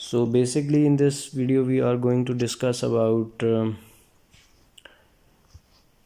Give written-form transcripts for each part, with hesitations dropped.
So basically in this video we are going to discuss about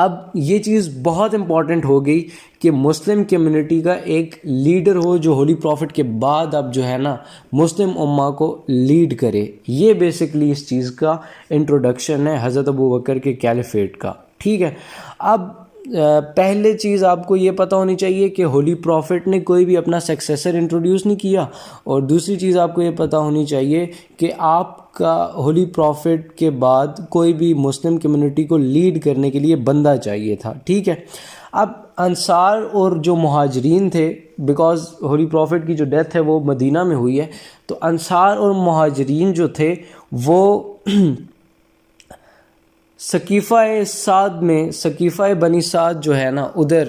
اب یہ چیز بہت امپورٹنٹ ہو گئی کہ مسلم کمیونٹی کا ایک لیڈر ہو جو ہولی پروفٹ کے بعد اب جو ہے نا مسلم امہ کو لیڈ کرے. یہ بیسکلی اس چیز کا انٹروڈکشن ہے حضرت ابو بکر کے کیلیفیٹ کا. ٹھیک ہے. اب پہلے چیز آپ کو یہ پتہ ہونی چاہیے کہ ہولی پروفٹ نے کوئی بھی اپنا سکسیسر انٹروڈیوس نہیں کیا, اور دوسری چیز آپ کو یہ پتہ ہونی چاہیے کہ آپ کا ہولی پروفٹ کے بعد کوئی بھی مسلم کمیونٹی کو لیڈ کرنے کے لیے بندہ چاہیے تھا. ٹھیک ہے. اب انصار اور جو مہاجرین تھے, بیکاز ہولی پروفٹ کی جو ڈیتھ ہے وہ مدینہ میں ہوئی ہے, تو انصار اور مہاجرین جو تھے وہ سقیفہ سعد میں, سقیفہ بنی سعد جو ہے نا ادھر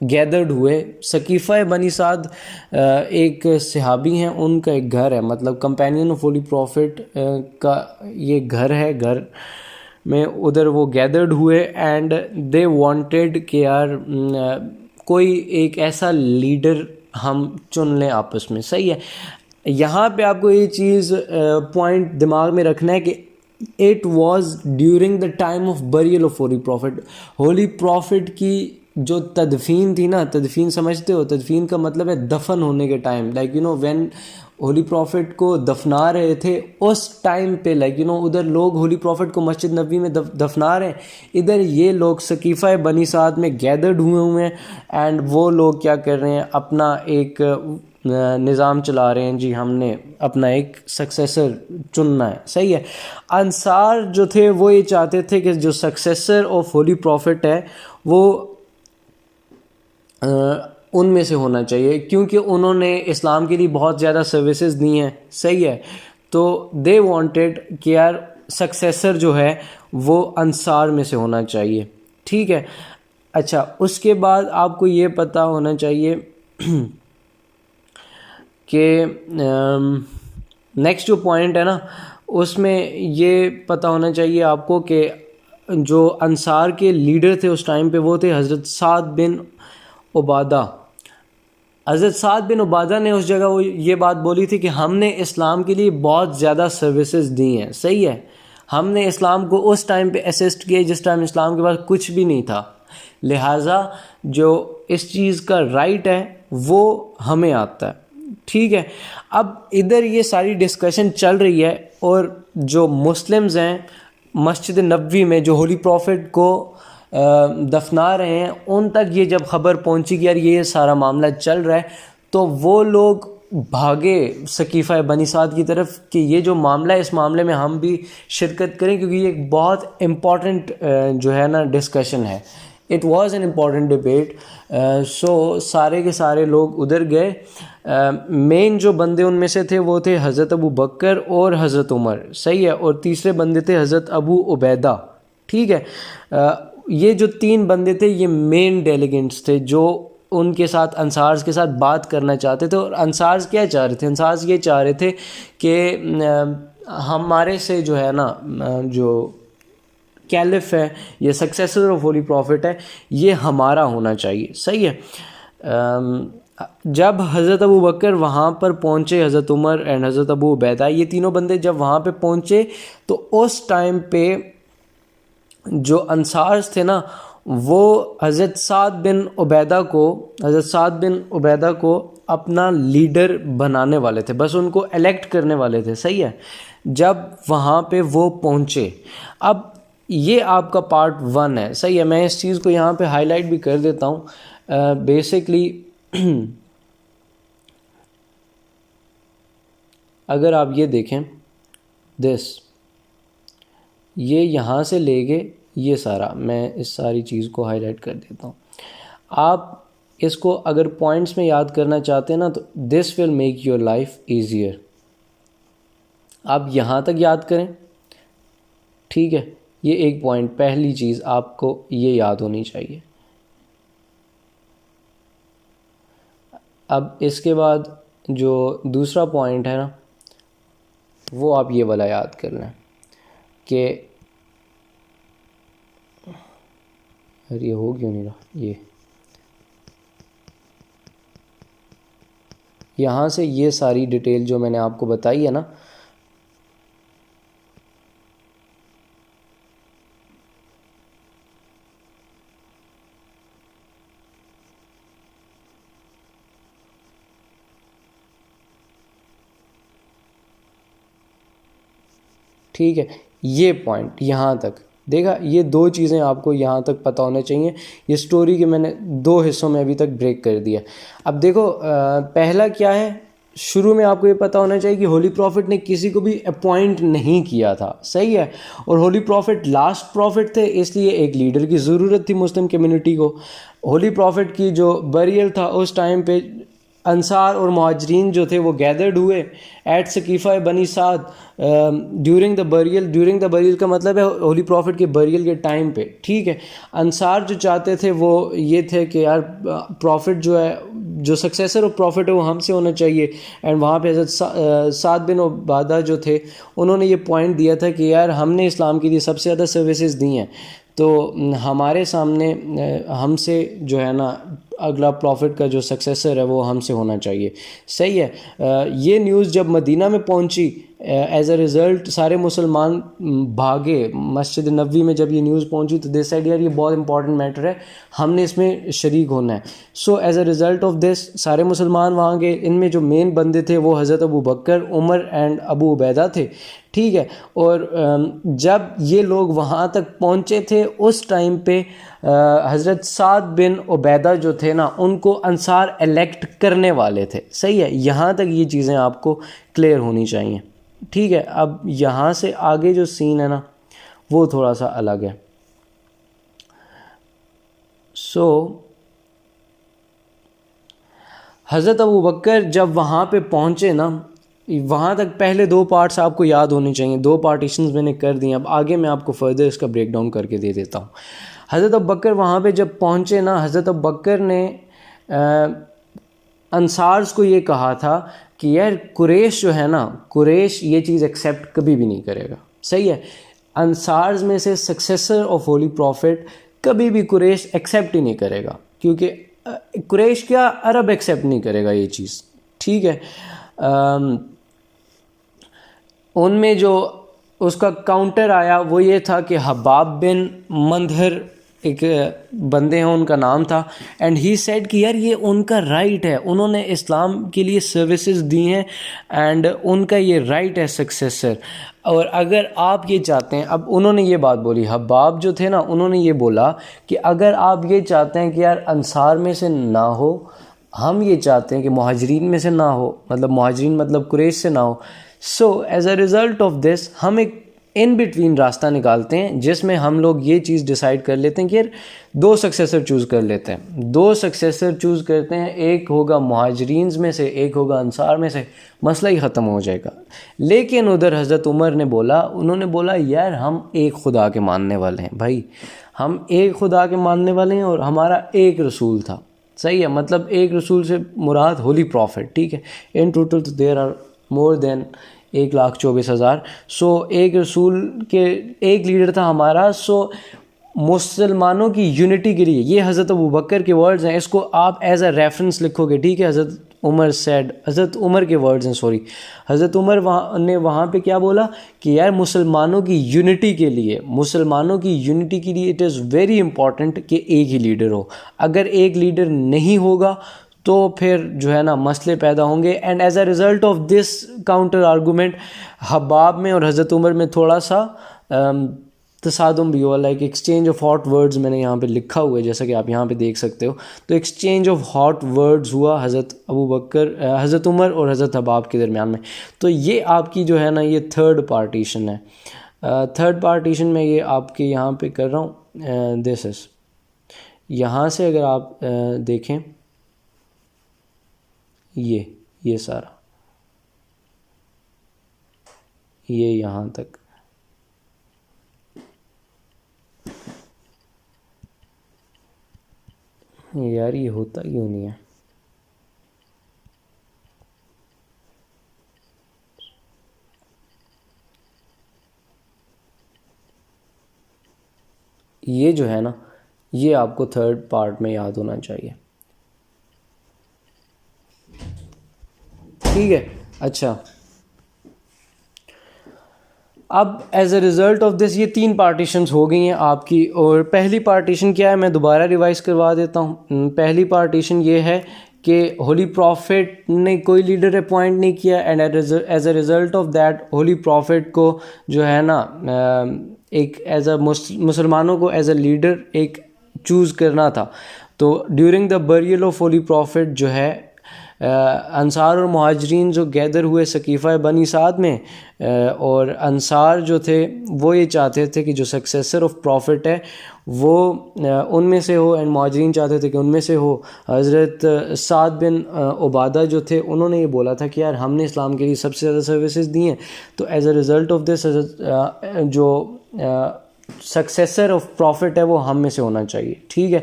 گیدرڈ ہوئے. سقیفہ بنی سعد ایک صحابی ہیں, ان کا ایک گھر ہے, مطلب کمپینین آف ہولی پروفٹ کا یہ گھر ہے, گھر میں ادھر وہ گیدرڈ ہوئے. اینڈ دے وانٹیڈ کہ یار کوئی ایک ایسا لیڈر ہم چن لیں آپس میں. صحیح ہے. یہاں پہ آپ کو یہ چیز پوائنٹ دماغ میں رکھنا ہے کہ it was during the time of burial of holy prophet. Holy prophet کی جو تدفین تھی نا, تدفین سمجھتے ہو, تدفین کا مطلب ہے دفن ہونے کے time, like you know when holy prophet کو دفنا رہے تھے اس ٹائم پہ, لائک یو نو ادھر لوگ ہولی پروفٹ کو مسجد نبوی میں دفنا رہے ہیں, ادھر یہ لوگ سقیفہ بنی سعد میں گیدرڈ ہوئے ہیں. اینڈ وہ لوگ کیا کر رہے ہیں, اپنا ایک نظام چلا رہے ہیں, جی ہم نے اپنا ایک سکسیسر چننا ہے. صحیح ہے. انصار جو تھے وہ یہ چاہتے تھے کہ جو سکسیسر آف ہولی پروفٹ ہے وہ ان میں سے ہونا چاہیے, کیونکہ انہوں نے اسلام کے لیے بہت زیادہ سروسز دی ہیں. صحیح ہے. تو دے وانٹیڈ کہ یار سکسیسر جو ہے وہ انصار میں سے ہونا چاہیے. ٹھیک ہے. اچھا, اس کے بعد آپ کو یہ پتہ ہونا چاہیے کہ نیکسٹ جو پوائنٹ ہے نا اس میں یہ پتہ ہونا چاہیے آپ کو کہ جو انصار کے لیڈر تھے اس ٹائم پہ وہ تھے حضرت سعد بن عبادہ. حضرت سعد بن عبادہ نے اس جگہ وہ یہ بات بولی تھی کہ ہم نے اسلام کے لیے بہت زیادہ سروسز دی ہیں. صحیح ہے. ہم نے اسلام کو اس ٹائم پہ اسسٹ کیا جس ٹائم اسلام کے پاس کچھ بھی نہیں تھا, لہٰذا جو اس چیز کا رائٹ ہے وہ ہمیں آتا ہے. ٹھیک ہے. اب ادھر یہ ساری ڈسکشن چل رہی ہے, اور جو مسلمز ہیں مسجد نبوی میں جو ہولی پروفٹ کو دفنا رہے ہیں, ان تک یہ جب خبر پہنچی کہ یار یہ سارا معاملہ چل رہا ہے, تو وہ لوگ بھاگے سقیفہ بنی سعد کی طرف کہ یہ جو معاملہ ہے اس معاملے میں ہم بھی شرکت کریں, کیونکہ یہ ایک بہت امپورٹنٹ جو ہے نا ڈسکشن ہے. It was an important debate. So سارے کے سارے لوگ ادھر گئے. مین جو بندے ان میں سے تھے وہ تھے حضرت ابو بکر اور حضرت عمر. صحیح ہے. اور تیسرے بندے تھے حضرت ابو عبیدہ. ٹھیک ہے. یہ جو تین بندے تھے یہ مین ڈیلیگنٹس تھے جو ان کے ساتھ انصارز کے ساتھ بات کرنا چاہتے تھے. اور انصارز کیا چاہ رہے تھے؟ انصارز یہ چاہ رہے تھے کہ ہمارے سے جو ہے نا جو کیلف ہے, یہ سکسیسر آف ہولی پروفٹ ہے, یہ ہمارا ہونا چاہیے. صحیح ہے. جب حضرت ابو بکر وہاں پر پہنچے, حضرت عمر اینڈ حضرت ابو عبیدہ یہ تینوں بندے جب وہاں پہ پہنچے, تو اس ٹائم پہ جو انصارز تھے نا وہ حضرت سعد بن عبیدہ کو اپنا لیڈر بنانے والے تھے, بس ان کو الیکٹ کرنے والے تھے. صحیح ہے. جب وہاں پہ وہ پہنچے, اب یہ آپ کا پارٹ 1 ہے. صحیح ہے. میں اس چیز کو یہاں پہ ہائی لائٹ بھی کر دیتا ہوں. بیسکلی اگر آپ یہ دیکھیں یہ یہاں سے لے کے یہ سارا, میں اس ساری چیز کو ہائی لائٹ کر دیتا ہوں. آپ اس کو اگر پوائنٹس میں یاد کرنا چاہتے ہیں نا تو this will make your life easier. آپ یہاں تک یاد کریں. ٹھیک ہے. یہ ایک پوائنٹ, پہلی چیز آپ کو یہ یاد ہونی چاہیے. اب اس کے بعد جو دوسرا پوائنٹ ہے نا وہ آپ یہ والا یاد کر لیں کہ یہ ہو کیوں نہیں رہا, یہ یہاں سے یہ ساری ڈیٹیل جو میں نے آپ کو بتائی ہے نا ٹھیک ہے, یہ پوائنٹ یہاں تک دیکھا, یہ دو چیزیں آپ کو یہاں تک پتہ ہونے چاہیے. یہ سٹوری کے میں نے دو حصوں میں ابھی تک بریک کر دیا. اب دیکھو پہلا کیا ہے, شروع میں آپ کو یہ پتہ ہونا چاہیے کہ ہولی پروفٹ نے کسی کو بھی اپوائنٹ نہیں کیا تھا, صحیح ہے, اور ہولی پروفٹ لاسٹ پروفٹ تھے, اس لیے ایک لیڈر کی ضرورت تھی مسلم کمیونٹی کو. ہولی پروفٹ کی جو بریل تھا اس ٹائم پہ انصار اور مہاجرین جو تھے وہ گیدرڈ ہوئے ایٹ ثقیفہ بنی سعد ڈیورنگ دا بریل کا مطلب ہے ہولی پروفٹ کے بریل کے ٹائم پہ, ٹھیک ہے. انصار جو چاہتے تھے وہ یہ تھے کہ یار پروفٹ جو ہے, جو سکسیسر آف پروفٹ ہے وہ ہم سے ہونا چاہیے. اینڈ وہاں پہ حضرت سعد بن عبادہ جو تھے انہوں نے یہ پوائنٹ دیا تھا کہ یار ہم نے اسلام کے لیے سب سے زیادہ سروسز دی ہیں, تو ہمارے سامنے ہم سے جو ہے نا اگلا پروفٹ کا جو سکسیسر ہے وہ ہم سے ہونا چاہیے, صحیح ہے. یہ نیوز جب مدینہ میں پہنچی ایز اے رزلٹ سارے مسلمان بھاگے مسجد نبوی میں. جب یہ نیوز پہنچی تو دے سیڈ یار یہ بہت امپورٹنٹ میٹر ہے, ہم نے اس میں شریک ہونا ہے. سو as a result of this سارے مسلمان وہاں گئے. ان میں جو مین بندے تھے وہ حضرت ابو بکر, عمر اینڈ ابو عبیدہ تھے, ٹھیک ہے. اور جب یہ لوگ وہاں تک پہنچے تھے اس ٹائم پہ حضرت سعد بن عبیدہ جو تھے نا ان کو انصار الیکٹ کرنے والے تھے, صحیح ہے. یہاں تک یہ چیزیں آپ کو کلیئر ہونی چاہیے, ٹھیک ہے. اب یہاں سے آگے جو سین ہے نا وہ تھوڑا سا الگ ہے. سو حضرت ابو بکر جب وہاں پہ پہنچے نا, وہاں تک پہلے دو پارٹس آپ کو یاد ہونے چاہیے, دو پارٹیشنز میں نے کر دی ہیں, اب آگے میں آپ کو فردر اس کا بریک ڈاؤن کر کے دے دیتا ہوں. حضرت ابو بکر وہاں پہ جب پہنچے نا, حضرت ابو بکر نے انصارز کو یہ کہا تھا کہ یار قریش جو ہے نا, قریش یہ چیز ایکسیپٹ کبھی بھی نہیں کرے گا, صحیح ہے. انصارز میں سے سکسیسر آف ہولی پروفٹ کبھی بھی قریش ایکسیپٹ ہی نہیں کرے گا, کیونکہ قریش کیا عرب ایکسیپٹ نہیں کرے گا یہ چیز, ٹھیک ہے. ان میں جو اس کا کاؤنٹر آیا وہ یہ تھا کہ حباب بن مندھر ایک بندے ہیں, ان کا نام تھا, اینڈ ہی سیڈ کہ یار یہ ان کا رائٹ ہے, انہوں نے اسلام کے لیے سروسز دی ہیں اینڈ ان کا یہ رائٹ ہے سکسیسر. اور اگر آپ یہ چاہتے ہیں, اب انہوں نے یہ بات بولی, حباب جو تھے نا انہوں نے یہ بولا کہ اگر آپ یہ چاہتے ہیں کہ یار انصار میں سے نہ ہو, ہم یہ چاہتے ہیں کہ مہاجرین میں سے نہ ہو, مطلب مہاجرین مطلب قریش سے نہ ہو, so as a result of this ہم ایک ان بٹوین راستہ نکالتے ہیں جس میں ہم لوگ یہ چیز ڈیسائیڈ کر لیتے ہیں کہ یار دو سکسیسر چوز کر لیتے ہیں, دو سکسیسر چوز کرتے ہیں, ایک ہوگا مہاجرینز میں سے ایک ہوگا انصار میں سے, مسئلہ ہی ختم ہو جائے گا. لیکن ادھر حضرت عمر نے بولا, انہوں نے بولا یار ہم ایک خدا کے ماننے والے ہیں بھائی, ہم ایک خدا کے ماننے والے ہیں اور ہمارا ایک رسول تھا, صحیح ہے. مطلب ایک رسول سے مراد ہولی پروفٹ, ٹھیک ہے. ان ٹوٹل تو دیر آر مور دین 1,24,000. سو ایک رسول کے ایک لیڈر تھا ہمارا. سو مسلمانوں کی یونٹی کے لیے یہ حضرت ابو بکر کے ورڈز ہیں, اس کو آپ ایز اے ریفرنس لکھو گے, ٹھیک ہے. حضرت عمر کے ورڈز ہیں, سوری, حضرت عمر نے وہاں پہ کیا بولا کہ یار مسلمانوں کی یونٹی کے لیے اٹ از ویری امپورٹنٹ کہ ایک ہی لیڈر ہو. اگر ایک لیڈر نہیں ہوگا تو پھر جو ہے نا مسئلے پیدا ہوں گے. And as a result of this counter argument حباب میں اور حضرت عمر میں تھوڑا سا تصادم بھی ہوا, like exchange of hot words میں نے یہاں پہ لکھا ہوا ہے جیسا کہ آپ یہاں پہ دیکھ سکتے ہو. تو ایکسچینج آف ہاٹ ورڈز ہوا حضرت عمر اور حضرت حباب کے درمیان میں. تو یہ آپ کی جو ہے نا یہ تھرڈ پارٹیشن ہے. تھرڈ پارٹیشن میں یہ آپ کے یہاں پہ کر رہا ہوں, دس از یہاں سے اگر آپ دیکھیں یہ سارا یہ یہاں تک, یار یہ ہوتا کیوں نہیں ہے, یہ جو ہے نا یہ آپ کو تھرڈ پارٹ میں یاد ہونا چاہیے, ٹھیک ہے. اچھا, اب ایز اے ریزلٹ آف دس یہ 3 پارٹیشنز ہو گئی ہیں آپ کی. اور پہلی پارٹیشن کیا ہے, میں دوبارہ ریوائز کروا دیتا ہوں. پہلی پارٹیشن یہ ہے کہ ہولی پروفٹ نے کوئی لیڈر اپوائنٹ نہیں کیا، and as a result of that holy prophet کو جو ہے نا ایک ایز اے مسلمانوں کو ایز اے لیڈر ایک چوز کرنا تھا. تو during the burial of holy prophet جو ہے انصار اور مہاجرین جو گیدر ہوئے سقیفہ بنی سعد میں، اور انصار جو تھے وہ یہ چاہتے تھے کہ جو سکسیسر آف پروفٹ ہے وہ ان میں سے ہو، اینڈ مہاجرین چاہتے تھے کہ ان میں سے ہو. حضرت سعد بن عبادہ جو تھے انہوں نے یہ بولا تھا کہ یار ہم نے اسلام کے لیے سب سے زیادہ سروسز دی ہیں، تو ایز اے ریزلٹ آف دس جو سکسیسر آف پروفٹ ہے وہ ہم میں سے ہونا چاہیے. ٹھیک ہے،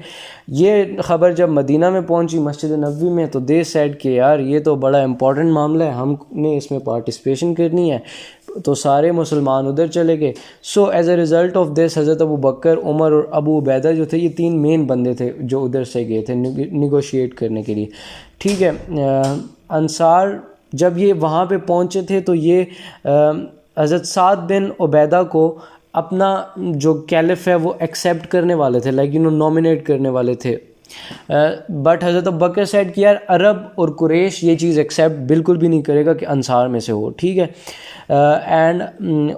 یہ خبر جب مدینہ میں پہنچی مسجد نبوی میں تو دے سیڈ کہ یار یہ تو بڑا امپورٹنٹ معاملہ ہے، ہم نے اس میں پارٹیسپیشن کرنی ہے. تو سارے مسلمان ادھر چلے گئے. سو ایز اے ریزلٹ آف دس حضرت ابو بکر، عمر اور ابو عبیدہ جو تھے یہ 3 مین بندے تھے جو ادھر سے گئے تھے نیگوشیٹ کرنے کے لیے. ٹھیک ہے، انصار جب یہ وہاں پہ پہنچے تھے تو یہ حضرت سعد بن عبیدہ کو اپنا جو کیلف ہے وہ ایکسیپٹ کرنے والے تھے، لائک نومینیٹ کرنے والے تھے. بٹ حضرت ابوبکر سیڈ کہ یار عرب اور قریش یہ چیز ایکسیپٹ بالکل بھی نہیں کرے گا کہ انصار میں سے ہو. ٹھیک ہے، اینڈ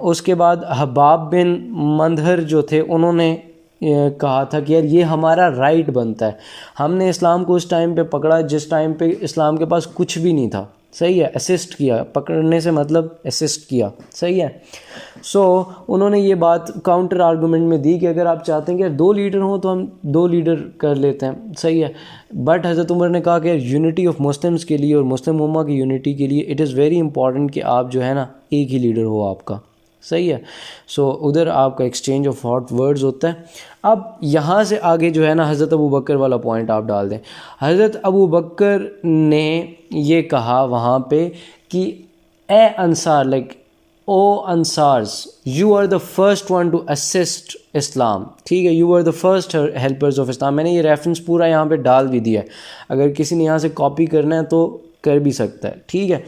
اس کے بعد حباب بن مندہر جو تھے انہوں نے کہا تھا کہ یار یہ ہمارا رائٹ بنتا ہے. ہم نے اسلام کو اس ٹائم پہ پکڑا جس ٹائم پہ اسلام کے پاس کچھ بھی نہیں تھا. صحیح ہے، اسسٹ کیا، پکڑنے سے مطلب اسسٹ کیا. صحیح ہے. سو انہوں نے یہ بات کاؤنٹر آرگومنٹ میں دی کہ اگر آپ چاہتے ہیں کہ 2 لیڈر ہوں تو ہم 2 لیڈر کر لیتے ہیں. صحیح ہے. بٹ حضرت عمر نے کہا کہ یونٹی آف مسلمس کے لیے اور مسلم امہ کی یونٹی کے لیے اٹ از ویری امپورٹنٹ کہ آپ جو ہے نا ایک ہی لیڈر ہو آپ کا. صحیح ہے. سو ادھر آپ کا ایکسچینج آف ہاٹ ورڈز ہوتا ہے. اب یہاں سے آگے جو ہے نا حضرت ابو بکر والا پوائنٹ آپ ڈال دیں. حضرت ابو بکر نے یہ کہا وہاں پہ کہ اے انصار، لائک او انصارز، you are the first one to assist Islam. ٹھیک ہے، you are the first helpers of Islam. میں نے یہ ریفرنس پورا یہاں پہ ڈال بھی دیا ہے، اگر کسی نے یہاں سے کاپی کرنا ہے تو کر بھی سکتا ہے. ٹھیک ہے.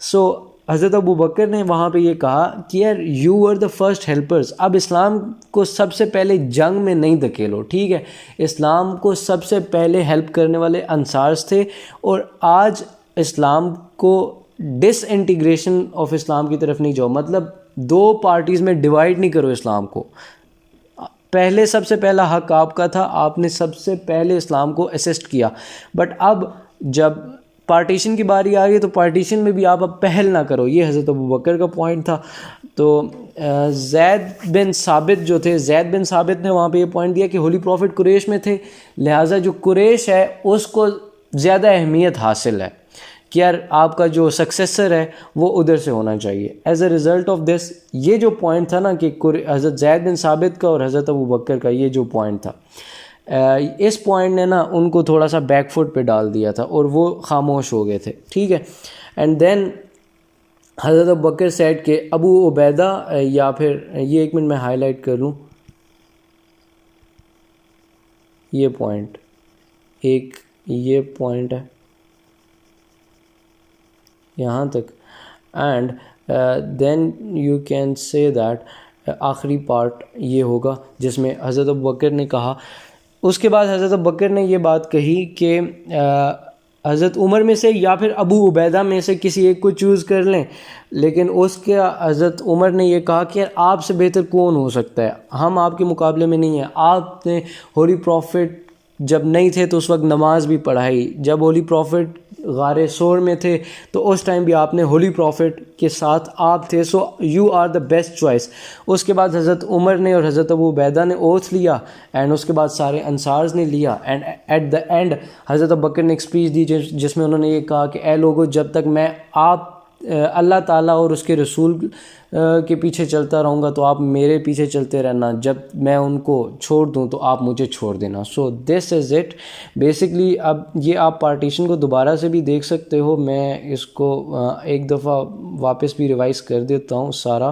سو حضرت ابو بکر نے وہاں پہ یہ کہا کہ یار you are the first helpers. اب اسلام کو سب سے پہلے جنگ میں نہیں دھکیلو. ٹھیک ہے، اسلام کو سب سے پہلے ہیلپ کرنے والے انصارز تھے، اور آج اسلام کو ڈس انٹیگریشن آف اسلام کی طرف نہیں جاؤ، مطلب 2 پارٹیز میں ڈیوائڈ نہیں کرو اسلام کو. پہلے سب سے پہلا حق آپ کا تھا، آپ نے سب سے پہلے اسلام کو اسسٹ کیا. بٹ اب جب پارٹیشن کی باری آ گئی تو پارٹیشن میں بھی آپ اب پہل نہ کرو. یہ حضرت ابو بکر کا پوائنٹ تھا. تو زید بن ثابت جو تھے، زید بن ثابت نے وہاں پہ یہ پوائنٹ دیا کہ ہولی پروفٹ قریش میں تھے، لہٰذا جو قریش ہے اس کو زیادہ اہمیت حاصل ہے کہ یار آپ کا جو سکسیسر ہے وہ ادھر سے ہونا چاہیے. ایز اے ریزلٹ آف دس یہ جو پوائنٹ تھا نا کہ حضرت زید بن ثابت کا اور حضرت ابو بکر کا یہ جو پوائنٹ تھا، اس پوائنٹ نے نا ان کو تھوڑا سا بیک فٹ پہ ڈال دیا تھا اور وہ خاموش ہو گئے تھے. ٹھیک ہے. اینڈ دین حضرت ابو بکر سیڈ کہ ابو عبیدہ، یا پھر یہ 1 منٹ میں ہائی لائٹ کر لوں یہ پوائنٹ، ایک یہ پوائنٹ ہے یہاں تک. And then you can say that آخری پارٹ یہ ہوگا جس میں حضرت ابو بکر نے کہا. اس کے بعد حضرت ابو بکر نے یہ بات کہی کہ حضرت عمر میں سے یا پھر ابو عبیدہ میں سے کسی ایک کو چوز کر لیں، لیکن اس کے حضرت عمر نے یہ کہا کہ آپ سے بہتر کون ہو سکتا ہے، ہم آپ کے مقابلے میں نہیں ہیں. آپ نے ہولی پروفٹ جب نہیں تھے تو اس وقت نماز بھی پڑھائی، جب ہولی پروفٹ غار سور میں تھے تو اس ٹائم بھی آپ نے ہولی پروفٹ کے ساتھ آپ تھے. So you are the best choice. اس کے بعد حضرت عمر نے اور حضرت ابو عبیدہ نے اوتھ لیا، اینڈ اس کے بعد سارے انصارز نے لیا. اینڈ ایٹ دا اینڈ حضرت ابو بکر نے ایک اسپیچ دی جس میں انہوں نے یہ کہا کہ اے لوگو، جب تک میں آپ اللہ تعالیٰ اور اس کے رسول کے پیچھے چلتا رہوں گا تو آپ میرے پیچھے چلتے رہنا، جب میں ان کو چھوڑ دوں تو آپ مجھے چھوڑ دینا. سو دس از اٹ بیسکلی. اب یہ آپ پارٹیشن کو دوبارہ سے بھی دیکھ سکتے ہو، میں اس کو ایک دفعہ واپس بھی ریوائز کر دیتا ہوں، سارا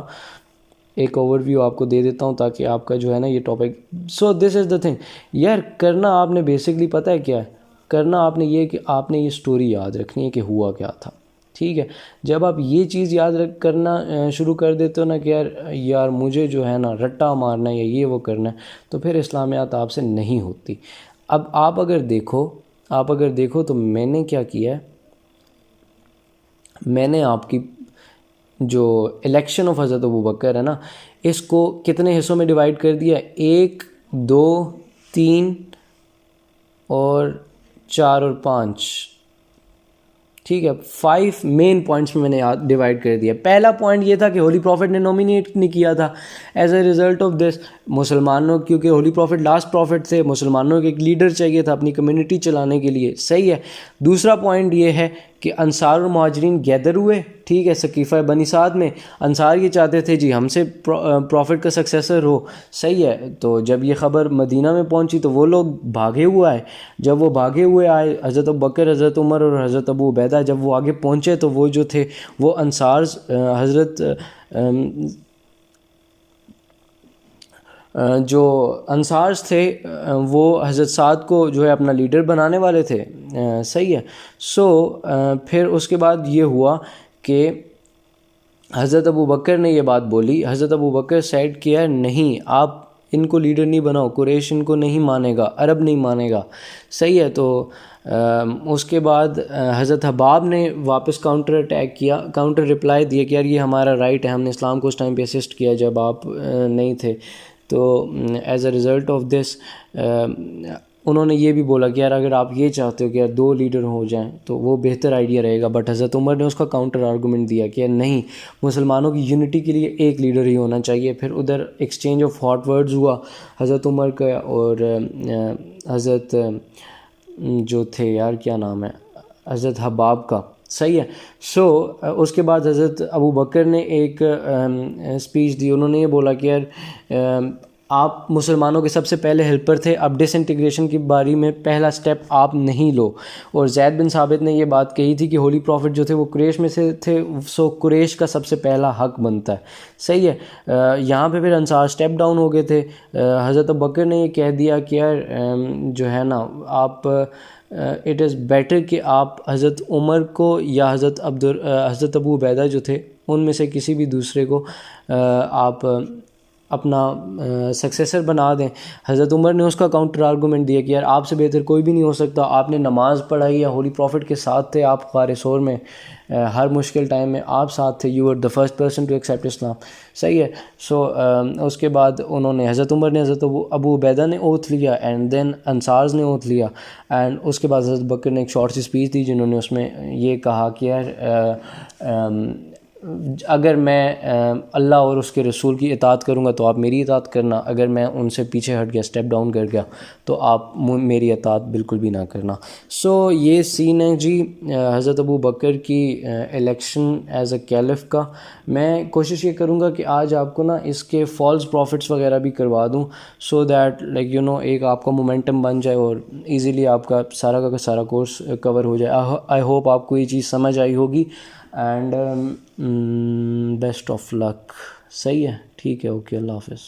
ایک اوور ویو آپ کو دے دیتا ہوں تاکہ آپ کا جو ہے نا یہ topic. So this is the thing یار، کرنا آپ نے بیسکلی پتہ ہے کیا ہے، کرنا آپ نے یہ کہ آپ نے یہ سٹوری یاد رکھنی ہے کہ ہوا کیا تھا. ٹھیک ہے. جب آپ یہ چیز یاد کرنا شروع کر دیتے ہو نا کہ یار مجھے جو ہے نا رٹا مارنا ہے یا یہ وہ کرنا ہے، تو پھر اسلامیات آپ سے نہیں ہوتی. اب آپ اگر دیکھو، آپ اگر دیکھو تو میں نے کیا کیا ہے, میں نے آپ کی جو الیکشن آف حضرت ابوبکر ہے نا, اس کو کتنے حصوں میں ڈیوائڈ کر دیا, 1 2 3 اور 4 اور 5, ٹھیک ہے, 5 مین پوائنٹس میں میں نے ڈیوائڈ کر دیا. پہلا پوائنٹ یہ تھا کہ ہولی پروفٹ نے نومینیٹ نہیں کیا تھا. ایز اے ریزلٹ آف دس مسلمانوں, کیونکہ ہولی پروفٹ لاسٹ پروفٹ تھے, مسلمانوں کو ایک لیڈر چاہیے تھا اپنی کمیونٹی چلانے کے لیے, صحیح ہے. دوسرا پوائنٹ یہ ہے کہ انصار اور مہاجرین گیدر ہوئے, ٹھیک ہے, ثقیفہ بنی سعد میں. انصار یہ چاہتے تھے جی ہم سے پروفٹ کا سکسیسر ہو, صحیح ہے. تو جب یہ خبر مدینہ میں پہنچی تو وہ لوگ بھاگے ہوئے آئے. جب وہ بھاگے ہوئے آئے, حضرت ابوبکر, حضرت عمر اور حضرت ابو عبیدہ, جب وہ آگے پہنچے تو وہ جو تھے وہ انصار, حضرت جو انصارز تھے وہ حضرت سعد کو جو ہے اپنا لیڈر بنانے والے تھے, صحیح ہے. سو پھر اس کے بعد یہ ہوا کہ حضرت ابوبکر نے یہ بات بولی. حضرت ابوبکر سیڈ کیا نہیں, آپ ان کو لیڈر نہیں بناؤ, قریش ان کو نہیں مانے گا, عرب نہیں مانے گا, صحیح ہے. تو اس کے بعد حضرت حباب نے واپس کاؤنٹر اٹیک کیا, کاؤنٹر رپلائی دیا کہ یار یہ ہمارا رائٹ ہے, ہم نے اسلام کو اس ٹائم پہ اسسٹ کیا جب آپ نہیں تھے. تو ایز اے ریزلٹ آف دس انہوں نے یہ بھی بولا کہ یار اگر آپ یہ چاہتے ہو کہ یار 2 لیڈر ہو جائیں تو وہ بہتر آئیڈیا رہے گا. بٹ حضرت عمر نے اس کا کاؤنٹر آرگومنٹ دیا کہ نہیں, مسلمانوں کی یونٹی کے لیے ایک لیڈر ہی ہونا چاہیے. پھر ادھر ایکسچینج آف ہاٹ ورڈز ہوا حضرت عمر کا اور حضرت جو تھے یار کیا نام ہے, حضرت حباب کا, صحیح ہے. سو اس کے بعد حضرت ابوبکر نے ایک اسپیچ دی. انہوں نے یہ بولا کہ یار آپ مسلمانوں کے سب سے پہلے ہیلپر تھے, اب ڈس انٹیگریشن کی باری میں پہلا سٹیپ آپ نہیں لو. اور زید بن ثابت نے یہ بات کہی تھی کہ ہولی پروفٹ جو تھے وہ قریش میں سے تھے, سو قریش کا سب سے پہلا حق بنتا ہے, صحیح ہے. یہاں پہ پھر انصار سٹیپ ڈاؤن ہو گئے تھے. حضرت ابوبکر نے یہ کہہ دیا کہ یار جو ہے نا آپ اٹ از بیٹر کہ آپ حضرت عمر کو یا حضرت ابو عبیدہ جو تھے ان میں سے کسی بھی دوسرے کو آپ اپنا سکسیسر بنا دیں. حضرت عمر نے اس کا کاؤنٹر آرگومنٹ دیا کہ یار آپ سے بہتر کوئی بھی نہیں ہو سکتا, آپ نے نماز پڑھائی ہے, ہولی پروفٹ کے ساتھ تھے آپ غار ثور میں, ہر مشکل ٹائم میں آپ ساتھ تھے, you are the first person to accept Islam, صحیح ہے. سو اس کے بعد انہوں نے حضرت عمر نے حضرت ابو عبیدہ نے اوتھ لیا, اینڈ دین انصارز نے اوتھ لیا, اینڈ اس کے بعد حضرت بکر نے ایک شارٹ سی اسپیچ دی جنہوں نے اس میں یہ کہا کہ یار اگر میں اللہ اور اس کے رسول کی اطاعت کروں گا تو آپ میری اطاعت کرنا, اگر میں ان سے پیچھے ہٹ گیا, اسٹیپ ڈاؤن کر گیا, تو آپ میری اطاعت بالکل بھی نہ کرنا. سو یہ سین ہے جی حضرت ابو بکر کی الیکشن ایز اے کیلف کا. میں کوشش یہ کروں گا کہ آج آپ کو نا اس کے فالس پروفٹس وغیرہ بھی کروا دوں, so that like you know ایک آپ کا مومنٹم بن جائے اور ایزیلی آپ کا سارا کورس کور ہو جائے. آئی ہوپ آپ کو یہ چیز سمجھ آئی ہوگی, اینڈ بیسٹ آف لک. صحیح ہے, ٹھیک ہے, اوکے, اللہ حافظ.